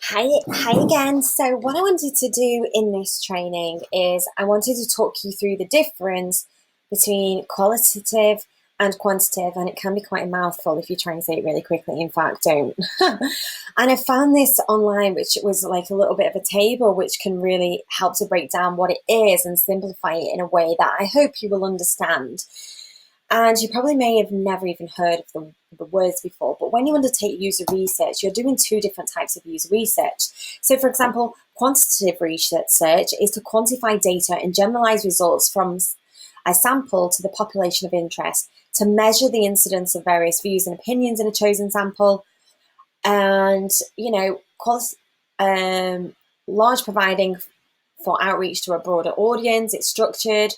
Hi again. So, what I wanted to do in this training is I wanted to talk you through the difference between qualitative and quantitative, and it can be quite a mouthful if you try and say it really quickly. In fact, don't. And I found this online, which was like a little bit of a table, which can really help to break down what it is and simplify it in a way that I hope you will understand. And you probably may have never even heard of the words before, but when you undertake user research, you're doing two different types of user research. So, for example, quantitative research is to quantify data and generalize results from a sample to the population of interest, to measure the incidence of various views and opinions in a chosen sample, and, large providing for outreach to a broader audience. It's structured.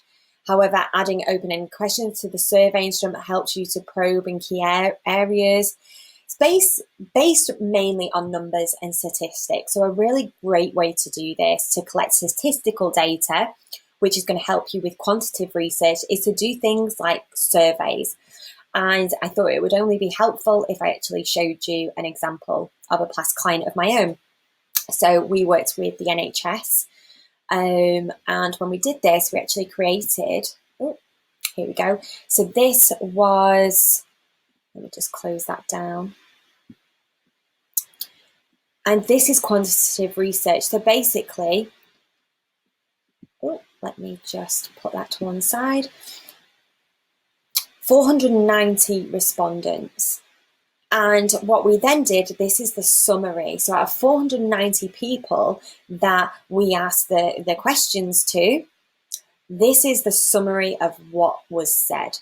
However, adding open-ended questions to the survey instrument helps you to probe in key areas. It's based mainly on numbers and statistics. So a really great way to do this, to collect statistical data, which is going to help you with quantitative research, is to do things like surveys. And I thought it would only be helpful if I actually showed you an example of a past client of my own. So we worked with the NHS. And when we did this, we actually created, here we go. So this was, let me just close that down. And this is quantitative research. So basically, let me just put that to one side. 490 respondents. And what we then did, this is the summary. So out of 490 people that we asked the questions to, this is the summary of what was said.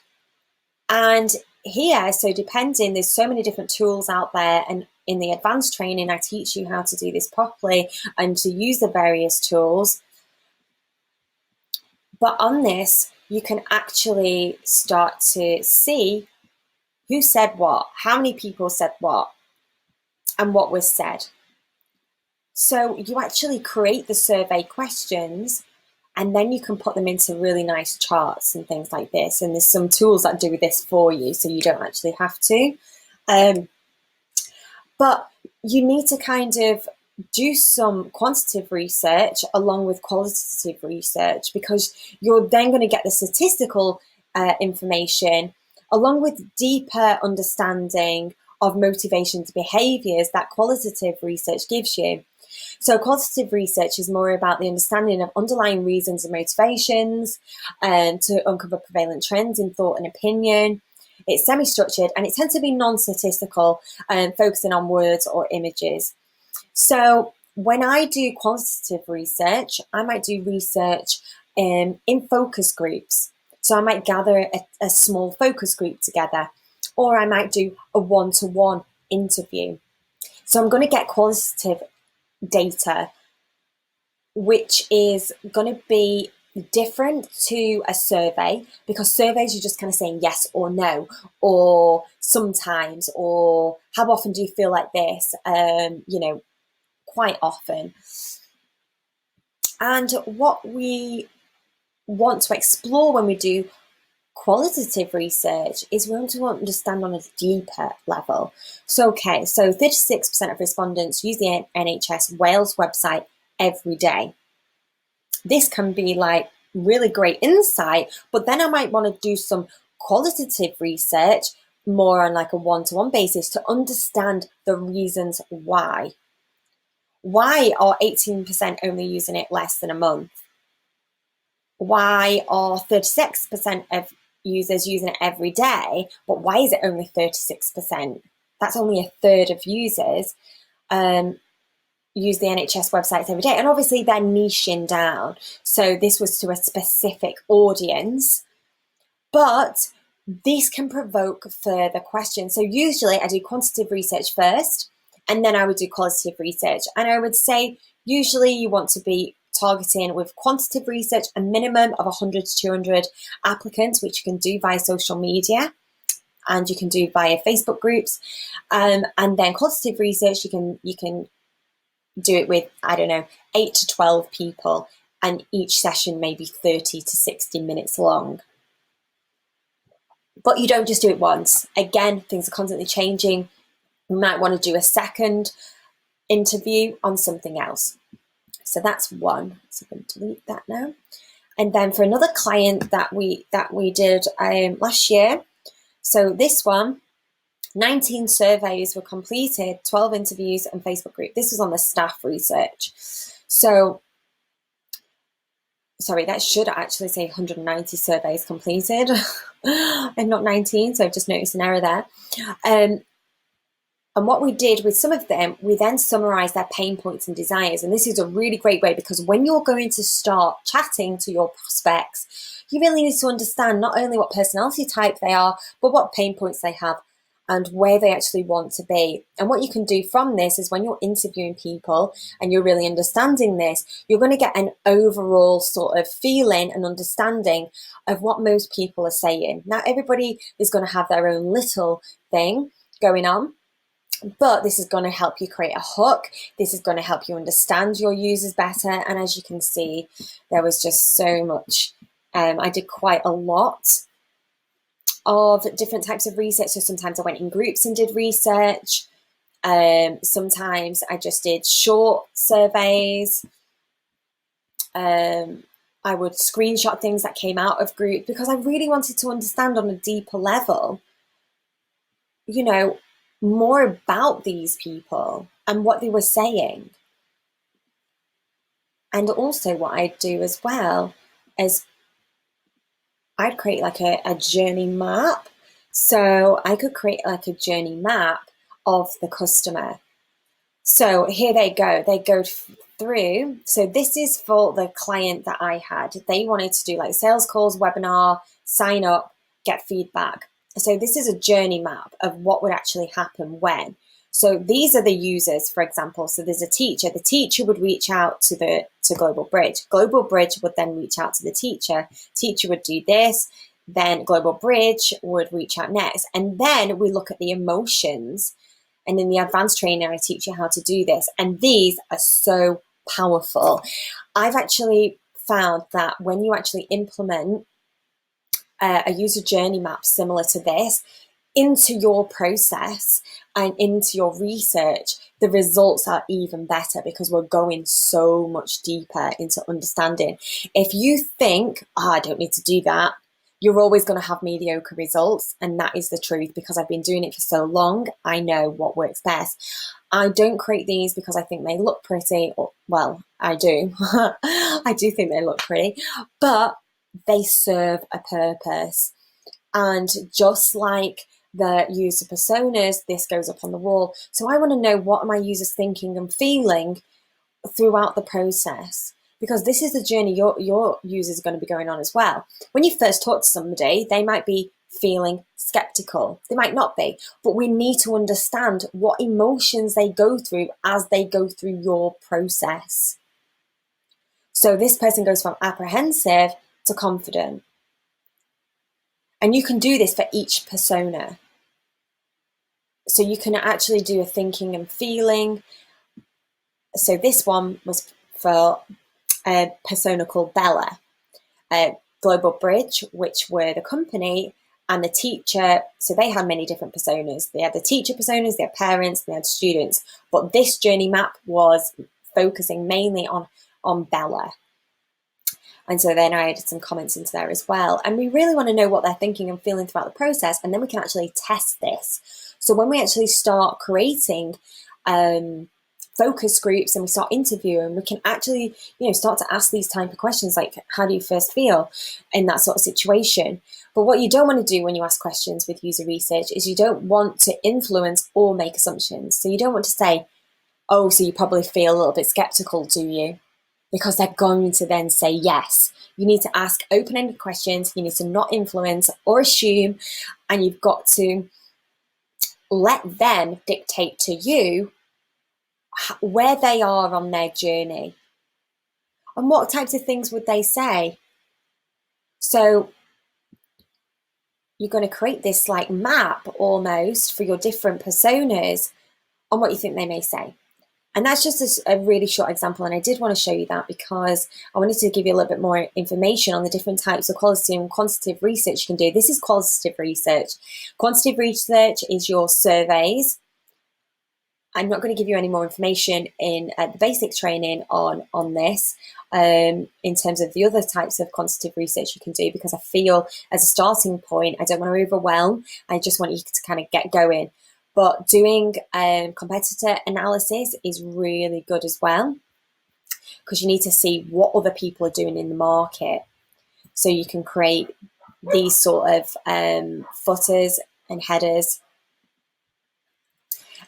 And here, so depending, there's so many different tools out there, and in the advanced training, I teach you how to do this properly and to use the various tools. But on this, you can actually start to see who said what, how many people said what, and what was said. So you actually create the survey questions, and then you can put them into really nice charts and things like this. And there's some tools that do this for you, so you don't actually have to. But you need to kind of do some quantitative research along with qualitative research, because you're then going to get the statistical information along with deeper understanding of motivations, behaviors that qualitative research gives you. So qualitative research is more about the understanding of underlying reasons and motivations, to uncover prevalent trends in thought and opinion. It's semi-structured, and it tends to be non-statistical, focusing on words or images. So when I do quantitative research, I might do research in focus groups. So I might gather a small focus group together, or I might do a one-to-one interview. So I'm going to get qualitative data, which is going to be different to a survey, because surveys you're just kind of saying yes or no, or sometimes, or how often do you feel like this, quite often. And what we want to explore when we do qualitative research is we want to understand on a deeper level. So 36% of respondents use the NHS Wales website every day. This can be like really great insight, but then I might want to do some qualitative research more on like a one-to-one basis to understand the reasons why. Why are 18% only using it less than a month? Why are 36% of users using it every day, but why is it only 36%? That's only a third of users use the NHS websites every day. And obviously they're niching down. So this was to a specific audience, but this can provoke further questions. So usually I do quantitative research first, and then I would do qualitative research. And I would say usually you want to be targeting with quantitative research a minimum of 100 to 200 applicants, which you can do via social media and you can do via Facebook groups. And then qualitative research, you can do it with, 8 to 12 people, and each session may be 30 to 60 minutes long. But you don't just do it once. Again, things are constantly changing. You might want to do a second interview on something else. So that's one. So I'm going to delete that now. And then for another client that we did last year, so this one, 19 surveys were completed, 12 interviews and Facebook group. This was on the staff research. So, sorry, that should actually say 190 surveys completed and not 19. So I've just noticed an error there. And what we did with some of them, we then summarized their pain points and desires. And this is a really great way, because when you're going to start chatting to your prospects, you really need to understand not only what personality type they are, but what pain points they have and where they actually want to be. And what you can do from this is, when you're interviewing people and you're really understanding this, you're going to get an overall sort of feeling and understanding of what most people are saying. Now, everybody is going to have their own little thing going on, but this is going to help you create a hook. This is going to help you understand your users better. And as you can see, there was just so much. I did quite a lot of different types of research. So sometimes I went in groups and did research. Sometimes I just did short surveys. I would screenshot things that came out of group, because I really wanted to understand on a deeper level, you know, more about these people and what they were saying. And also what I'd do as well is I'd create like a journey map. So I could create like a journey map of the customer. So here they go. They go through. So this is for the client that I had. They wanted to do like sales calls, webinar, sign up, get feedback. So this is a journey map of what would actually happen when. So these are the users, for example. So there's a teacher. The teacher would reach out to Global Bridge. Global Bridge would then reach out to the teacher. Teacher would do this. Then Global Bridge would reach out next. And then we look at the emotions. And in the advanced training, I teach you how to do this. And these are so powerful. I've actually found that when you actually implement a user journey map similar to this into your process and into your research, the results are even better, because we're going so much deeper into understanding. If you think, I don't need to do that, you're always going to have mediocre results. And that is the truth, because I've been doing it for so long. I know what works best. I don't create these because I think they look pretty. Well, I do. I do think they look pretty, but they serve a purpose. And just like the user personas, this goes up on the wall. So I want to know, what are my users thinking and feeling throughout the process? Because this is the journey your users are going to be going on as well. When you first talk to somebody, they might be feeling skeptical. They might not be, but we need to understand what emotions they go through as they go through your process. So this person goes from apprehensive to confident. And you can do this for each persona. So you can actually do a thinking and feeling. So this one was for a persona called Bella. Global Bridge, which were the company, and the teacher. So they had many different personas. They had the teacher personas, they had parents, they had students. But this journey map was focusing mainly on Bella. And so then I added some comments into there as well. And we really want to know what they're thinking and feeling throughout the process. And then we can actually test this. So when we actually start creating focus groups and we start interviewing, we can actually, start to ask these type of questions like, how do you first feel in that sort of situation? But what you don't want to do when you ask questions with user research is you don't want to influence or make assumptions. So you don't want to say, oh, so you probably feel a little bit skeptical, do you? Because they're going to then say yes. You need to ask open-ended questions. You need to not influence or assume, and you've got to let them dictate to you where they are on their journey. And what types of things would they say? So you're going to create this like map almost for your different personas on what you think they may say. And that's just a really short example. And I did want to show you that because I wanted to give you a little bit more information on the different types of qualitative and quantitative research you can do. This is qualitative research. Quantitative research is your surveys I'm not going to give you any more information in the basic training on this in terms of the other types of quantitative research you can do, because I feel as a starting point, I don't want to overwhelm. I just want you to kind of get going. But doing competitor analysis is really good as well, because you need to see what other people are doing in the market. So you can create these sort of footers and headers.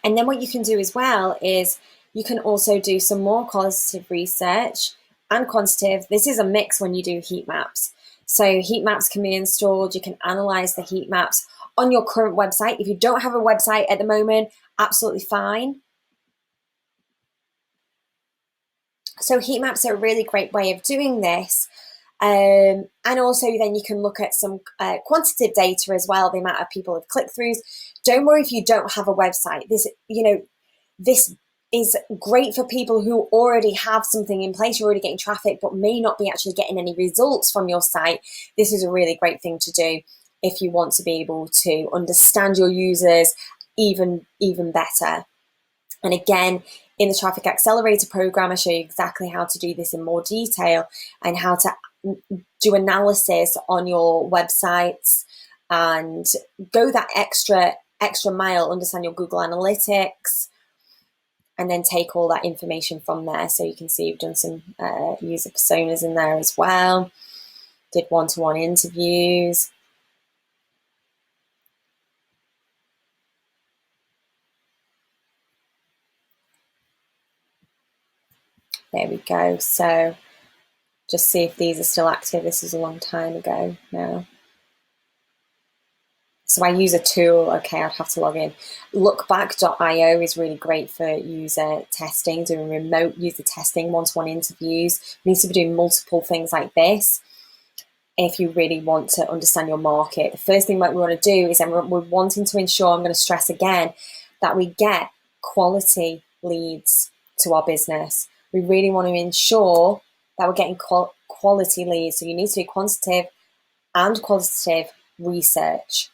And then what you can do as well is you can also do some more qualitative research and quantitative. This is a mix when you do heat maps. So heat maps can be installed. You can analyze the heat maps on your current website. If you don't have a website at the moment, absolutely fine. So heat maps are a really great way of doing this. And also then you can look at some quantitative data as well, the amount of people with click-throughs. Don't worry if you don't have a website. This is great for people who already have something in place. You're already getting traffic, but may not be actually getting any results from your site. This is a really great thing to do if you want to be able to understand your users even better. And again, in the Traffic Accelerator program, I show you exactly how to do this in more detail and how to do analysis on your websites and go that extra mile, understand your Google Analytics, and then take all that information from there. So you can see we've done some user personas in there as well. Did one-to-one interviews. There we go. So just see if these are still active. This is a long time ago now. So I use a tool. Okay, I'd have to log in. Lookback.io is really great for user testing, doing remote user testing, one-to-one interviews. You need to be doing multiple things like this if you really want to understand your market. The first thing that we want to do is we're wanting to ensure, I'm going to stress again, that we get quality leads to our business. We really want to ensure that we're getting quality leads. So you need to do quantitative and qualitative research.